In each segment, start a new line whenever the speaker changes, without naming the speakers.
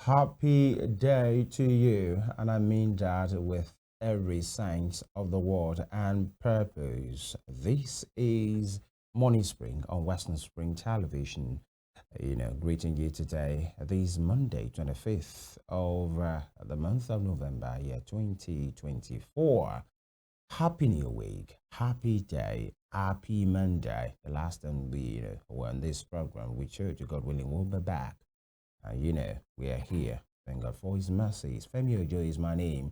Happy day to you, and I mean that with every sense of the word and purpose. This is Morning Spring on Western Spring Television. Greeting you today, this Monday, 25th of the month of November, year 2024. Happy New Week, happy day, happy Monday. The last time we were on this program, we showed you, God willing, we'll be back. And we are here. Thank God for His mercies. Femi Ojo is my name,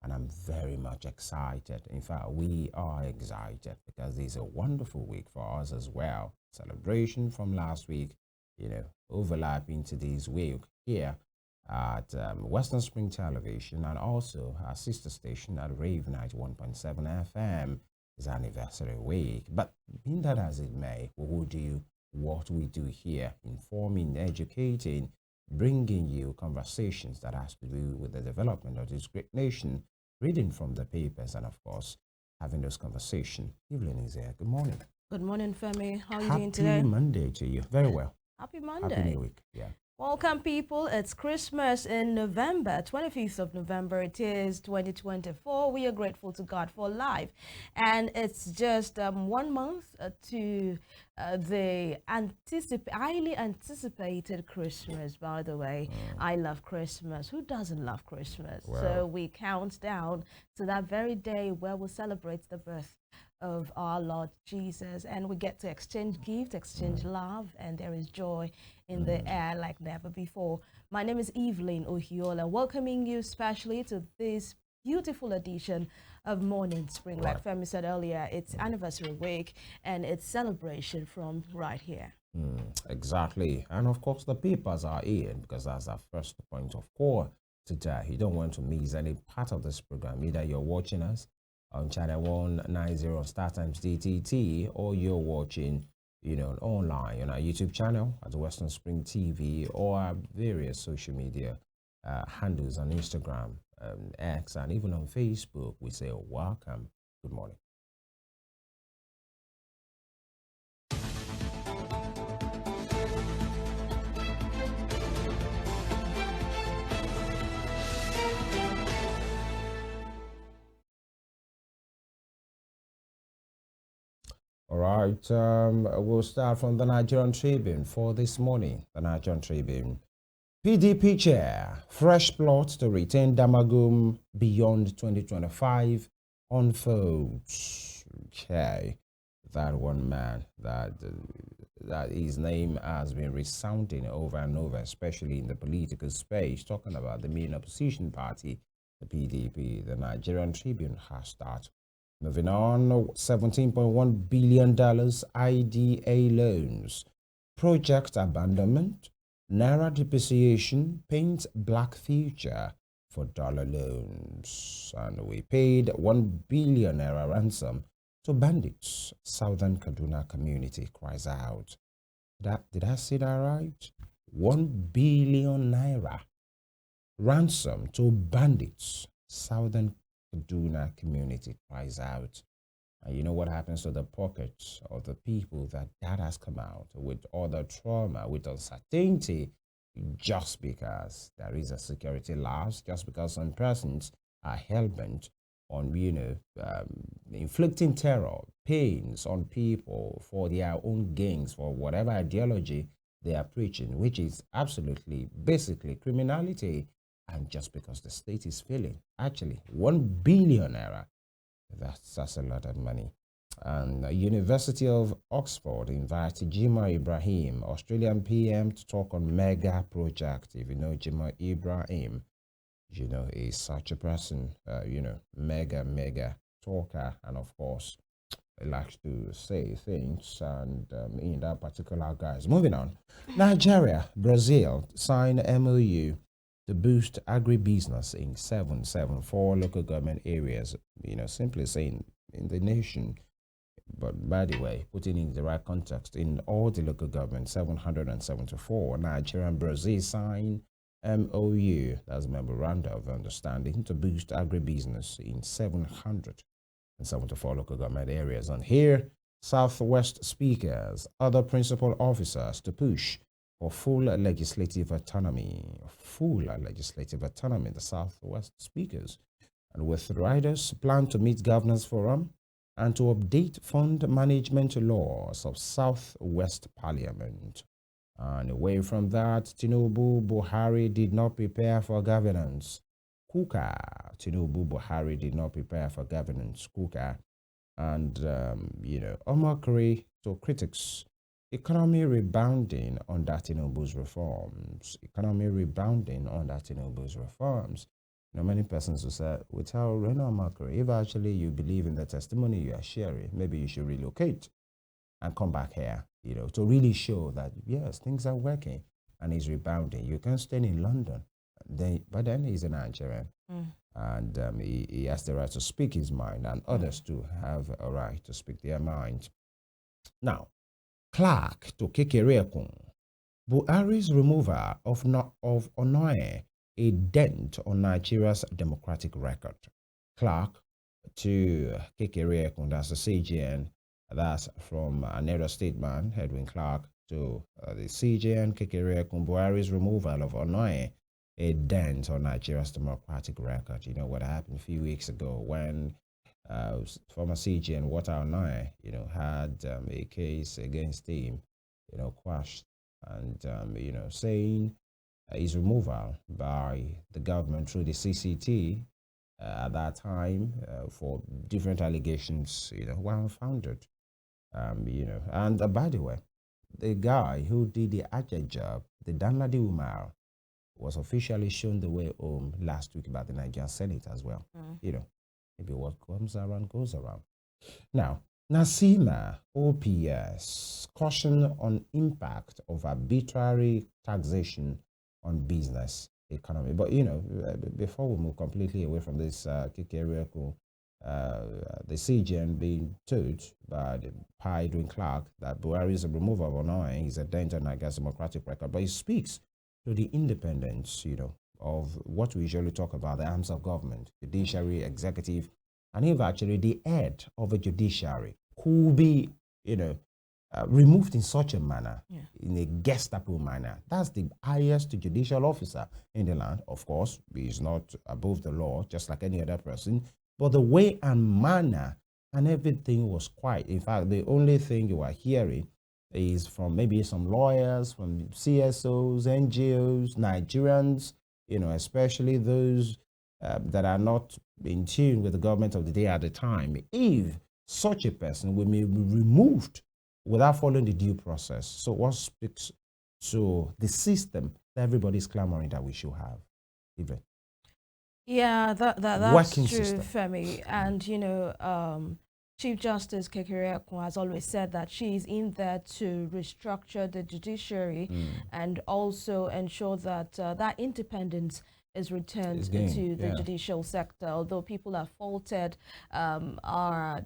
and I'm very much excited. In fact, we are excited because it's a wonderful week for us as well. Celebration from last week, overlapping to this week here at Western Spring Television and also our sister station at Rave 91.7 FM is anniversary week. But being that as it may, we will do what we do here, informing, educating, bringing you conversations that has to do with the development of this great nation, reading from the papers, and of course, having those conversations. Evelyn is here. Good morning.
Good morning, Femi. How are you doing
Happy
today?
Monday to you. Very well.
Happy
Happy
Monday.
New Week. Yeah.
Welcome, people. It's Christmas in November, 25th of November. It is 2024. We are grateful to God for life. And it's just 1 month to the highly anticipated Christmas, by the way. I love Christmas. Who doesn't love Christmas?
Wow.
So we count down to that very day where we'll celebrate the birth of our Lord Jesus, and we get to exchange gifts, exchange love, and there is joy in the air like never before. My name is Evelyn Ohiolei, welcoming you specially to this beautiful edition of Morning Spring. Like Femi said earlier, it's anniversary week and it's celebration from right here.
Exactly. And of course, the papers are in because that's our first point of call today. You don't want to miss any part of this program. Either you're watching us on channel 190 Star Times DTT, or you're watching, online on our YouTube channel at Western Spring TV, or our various social media handles on Instagram, X, and even on Facebook. We say welcome. Good morning. All right, we'll start from the Nigerian Tribune for this morning. The Nigerian Tribune. PDP chair, fresh plot to retain Damagum beyond 2025 unfolds. Okay, that one man, that his name has been resounding over and over, especially in the political space, talking about the main opposition party, the PDP. The Nigerian Tribune has that. Moving on, $17.1 billion IDA loans, project abandonment, Naira depreciation paints black future for dollar loans. And we paid 1 billion Naira ransom to bandits. Southern Kaduna community cries out. Did I say that right? 1 billion Naira ransom to bandits. Southern Kaduna community cries out. And you know what happens to the pockets of the people that has come out with all the trauma, with uncertainty, just because there is a security loss, just because some persons are hell-bent on, inflicting terror, pains on people for their own gains, for whatever ideology they are preaching, which is absolutely, basically criminality. And just because the state is failing, actually, 1 billion naira, that's a lot of money. And University of Oxford invited Jima Ibrahim, Australian PM, to talk on mega project. If you know Jima Ibrahim, is such a person, mega talker, and of course, he likes to say things, and in that particular guys. Moving on, Nigeria, Brazil sign MOU to boost agribusiness in 774 local government areas, simply saying in the nation. But by the way, putting in the right context, in all the local government, 774, Nigeria and Brazil sign MOU, that's Memorandum of Understanding, to boost agribusiness in 774 local government areas. And here, Southwest speakers, other principal officers to push for full legislative autonomy. Full legislative autonomy, the Southwest speakers. And with riders plan to meet governors forum and to update fund management laws of Southwest Parliament. And away from that, Tinubu Buhari did not prepare for governance. Kuka, Tinubu Buhari did not prepare for governance. Kuka. And, Omakri to critics. Economy rebounding under Tinubu's reforms. Economy rebounding under Tinubu's reforms. Many persons will say, we tell Rena Omakri, if actually you believe in the testimony you are sharing, maybe you should relocate and come back here, to really show that, yes, things are working and he's rebounding. You can stay in London, but then he's a Nigerian. And he has the right to speak his mind, and others too have a right to speak their mind. Now, Clark to Kekereekun. Buhari's removal of Onoye, a dent on Nigeria's democratic record. Clark to Kekereekun, that's the CGN. That's from another statement, Edwin Clark, to the CGN Kekereekun. Buhari's removal of Onoye, a dent on Nigeria's democratic record. You know what happened a few weeks ago when former CGN Walter Onoye, had a case against him, quashed, and saying his removal by the government through the CCT at that time for different allegations, were unfounded. And by the way, the guy who did the Ajay job, the Danladi Umar, was officially shown the way home last week by the Nigerian Senate as well. Maybe what comes around goes around. Now, Nasima OPS caution on impact of arbitrary taxation on business economy. But before we move completely away from this Kekereekun, the CGN being told by the Edwin Clark that Buhari's removal of Onoye is a danger on Nigeria's democratic record, but he speaks to the independence, of what we usually talk about, the arms of government, judiciary, executive, and if actually the head of a judiciary could be, removed in such a manner, in a Gestapo manner. That's the highest judicial officer in the land. Of course, he is not above the law, just like any other person, but the way and manner and everything was quiet. In fact, the only thing you are hearing is from maybe some lawyers, from CSOs, NGOs, Nigerians, especially those that are not in tune with the government of the day at the time. If such a person will be removed without following the due process, so what speaks to the system that everybody's clamoring that we should have? Evelyn.
Yeah, that's
Working
true,
system.
Femi. And Chief Justice Kekereekun has always said that she's in there to restructure the judiciary and also ensure that that independence is returned to the judicial sector. Although people have faulted our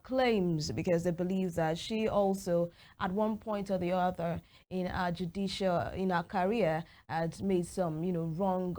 claims because they believe that she also, at one point or the other in our career, had made some wrong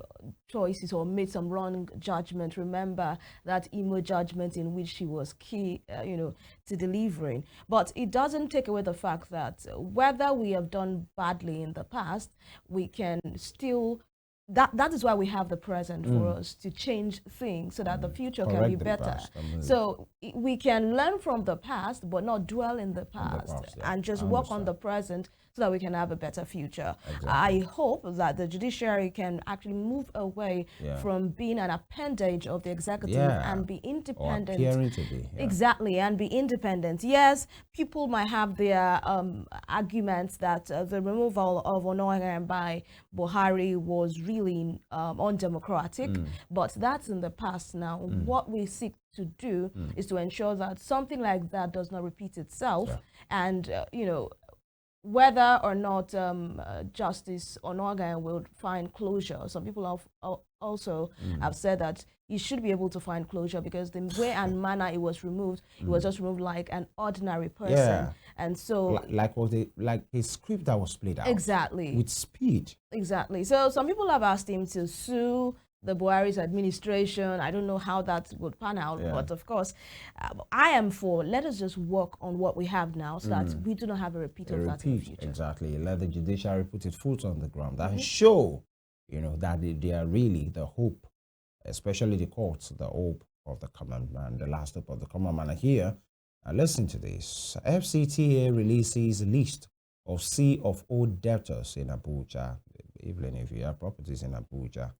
choices or made some wrong judgment. Remember that Imo judgment in which she was key to delivering. But it doesn't take away the fact that whether we have done badly in the past, we can still that is why we have the present for us to change things so that the future can be better. So we can learn from the past, but not dwell in the past, and just work on the present so that we can have a better future. Exactly. I hope that the judiciary can actually move away from being an appendage of the executive and be independent.
Or appearing to be.
Exactly, and be independent. Yes, people might have their arguments that the removal of Onoye by Buhari was really undemocratic, but that's in the past now. What we seek to do is to ensure that something like that does not repeat itself, and whether or not Justice Onoye will find closure. Some people have also have said that he should be able to find closure because the way and manner it was removed, it was just removed like an ordinary person. And so
like a script that was played out.
Exactly.
With speed.
Exactly. So some people have asked him to sue the Buhari's administration. I don't know how that would pan out,
Yeah.
but of course, I am for, let us just work on what we have now so that we do not have a repeat of that in the future.
Exactly. Let the judiciary put its foot on the ground and show, that they are really the hope, especially the courts, the hope of the common man, the last hope of the common man. Here, listen to this. FCTA releases list of C of O debtors in Abuja. Evelyn, if you have properties in Abuja,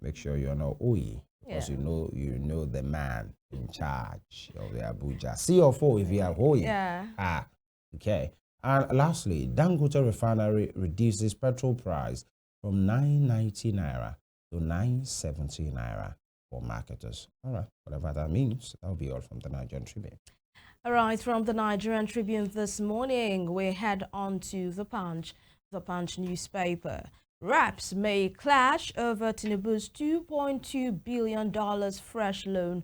make sure you're not OE, because you know the man in charge of the Abuja. C of O if you have OE.
Yeah.
Okay. And lastly, Dangote Refinery reduces petrol price from 990 naira to 970 naira for marketers. All right, whatever that means. That'll be all from the Nigerian Tribune.
All right, from the Nigerian Tribune this morning, we head on to the Punch newspaper. Reps may clash over Tinubu's $2.2 billion fresh loan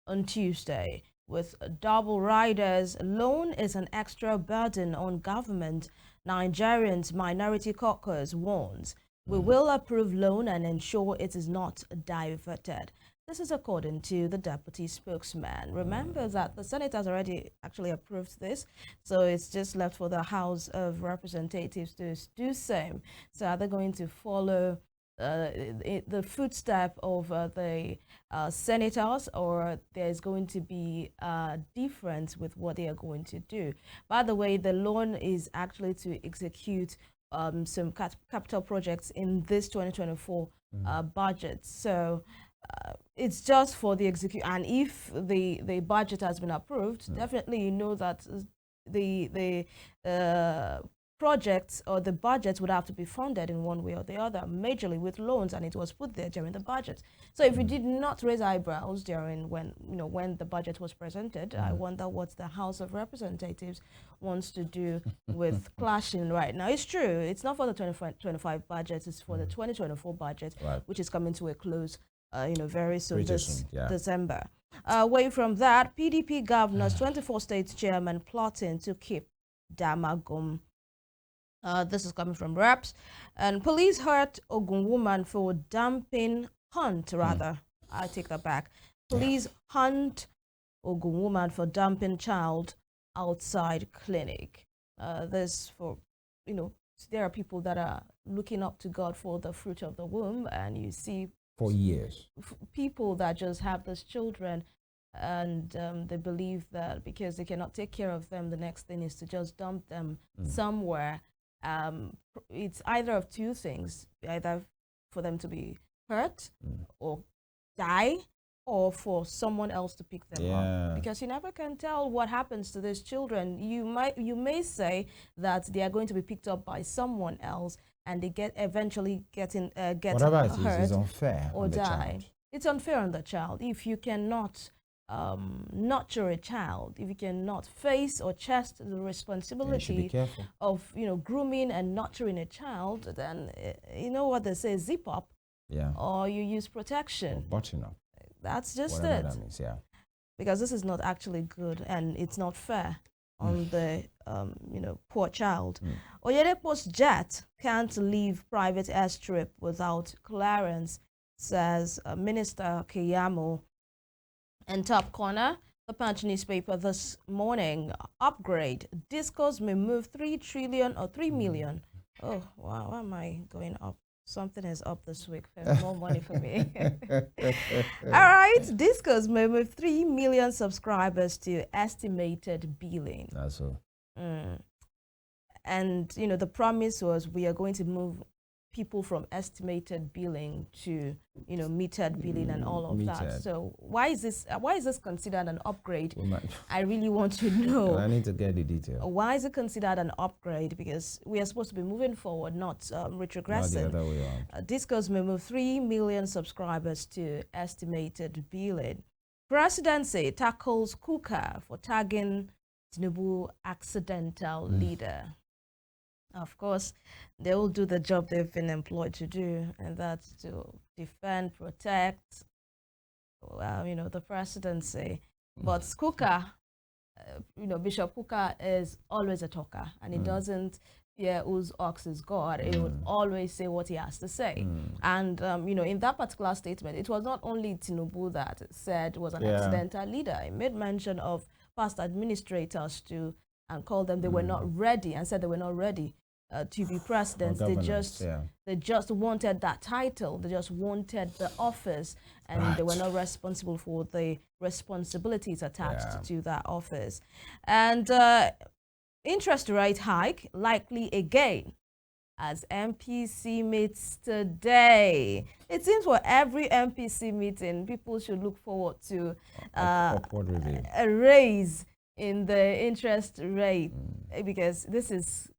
on Tuesday. With double riders, loan is an extra burden on government. Nigerians Minority Caucus warns, we will approve loan and ensure it is not diverted. This is according to the deputy spokesman. Remember that the Senate has already actually approved this, so it's just left for the House of Representatives to do same. So are they going to follow the footstep of the senators, or there's going to be a difference with what they are going to do? By the way, the loan is actually to execute some capital projects in this 2024 budget. So it's just for the execute, and if the budget has been approved, definitely you know that the projects or the budgets would have to be funded in one way or the other, majorly with loans, and it was put there during the budget. So if we did not raise eyebrows during when the budget was presented, I wonder what the House of Representatives wants to do with clashing right now. It's true, it's not for the 2025 budget, it's for the 2024 budget, which is coming to a close very soon, December. Away from that, PDP governors, 24 states chairman plotting to keep Damagum. This is coming from Reps. And police hurt Ogun woman for dumping, I take that back. Police hunt Ogun woman for dumping child outside clinic. This for, there are people that are looking up to God for the fruit of the womb, and you see
for years
people that just have those children, and they believe that because they cannot take care of them, the next thing is to just dump them somewhere. It's either of two things, either for them to be hurt or die, or for someone else to pick them up, because you never can tell what happens to these children. You may say that they are going to be picked up by someone else, and they eventually get hurt
is unfair
or die. It's unfair on the child. If you cannot nurture a child, if you cannot face or chest the responsibility of grooming and nurturing a child, then you know what they say, zip up, or you use protection, or
button up.
That's just
whatever
it.
That means,
because this is not actually good, and it's not fair on the poor child. Ohiolei Post jet can't leave private airstrip without clearance, says Minister Keyamo. And top corner, the Punch newspaper this morning, upgrade, discos may move 3 trillion or 3 million. Oh, wow, why am I going up? Something is up this week. More money for me. All right, discos may move 3 million subscribers to estimated billing.
That's so.
And, the promise was we are going to move people from estimated billing to metered billing and all of that. So why is this considered an upgrade? I really want to know.
I need to get the detail.
Why is it considered an upgrade? Because we are supposed to be moving forward, not retrogressing.
Not the other way around.
Discos may move 3 million subscribers to estimated billing. Presidency tackles Kuka for tagging Tinubu accidental leader. Of course, they will do the job they've been employed to do, and that's to defend, protect, the presidency. But Kuka, Bishop Kuka is always a talker, and he doesn't yeah, whose ox is God, he would always say what he has to say. And, in that particular statement, it was not only Tinubu that said was an accidental leader. He made mention of past administrators too and called them they were not ready and said they were not ready to be presidents. They just wanted that title. They just wanted the office, and they were not responsible for the responsibilities attached to that office. And interest rate hike likely again as MPC meets today. It seems for every MPC meeting, people should look forward to a raise in the interest rate because this is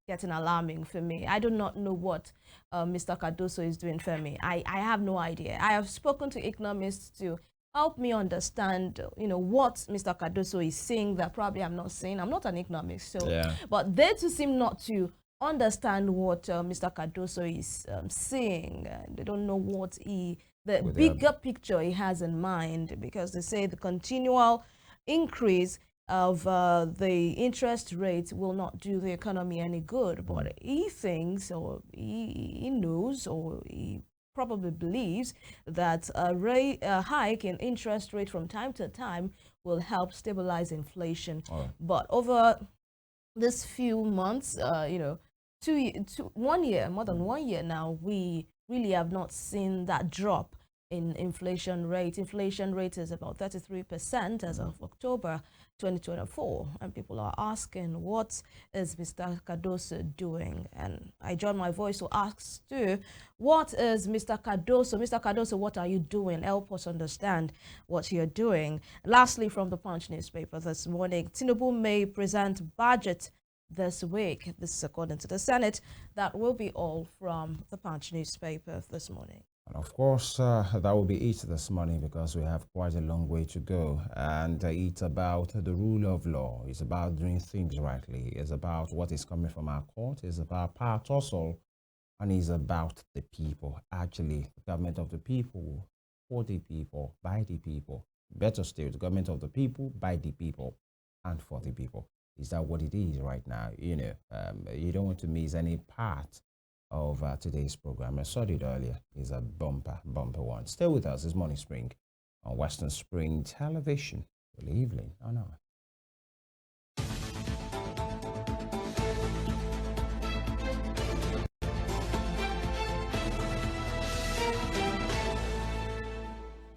getting alarming for me. I do not know what Mr. Cardoso is doing, Femi. I have no idea. I have spoken to economists to help me understand, what Mr. Cardoso is saying that probably I'm not saying. I'm not an economist, so but they too seem not to understand what Mr. Cardoso is saying. They don't know what the bigger picture he has in mind, because they say the continual increase of the interest rate will not do the economy any good. But he thinks, or he knows, or he probably believes that a hike in interest rate from time to time will help stabilize inflation. But over this few months, 1 year, more than 1 year now, we really have not seen that drop in inflation rate. Inflation rate is about 33% as of October 2024. And people are asking, what is Mr. Cardoso doing? And I join my voice to ask too, what is Mr. Cardoso? Mr. Cardoso, what are you doing? Help us understand what you're doing. Lastly, from the Punch newspaper this morning, Tinubu may present budget this week. This is according to the Senate. That will be all from the Punch newspaper this morning.
And of course, that will be it this morning because we have quite a long way to go. And it's about the rule of law. It's about doing things rightly. It's about what is coming from our court. It's about power tussle. And it's about the people. Actually, the government of the people, for the people, by the people. Better still, the government of the people, by the people, and for the people. Is that what it is right now? You don't want to miss any part of today's program. I saw it earlier. It's a bumper one. Stay with us. It's Morning Spring on Western Spring Television. Good evening. Oh no.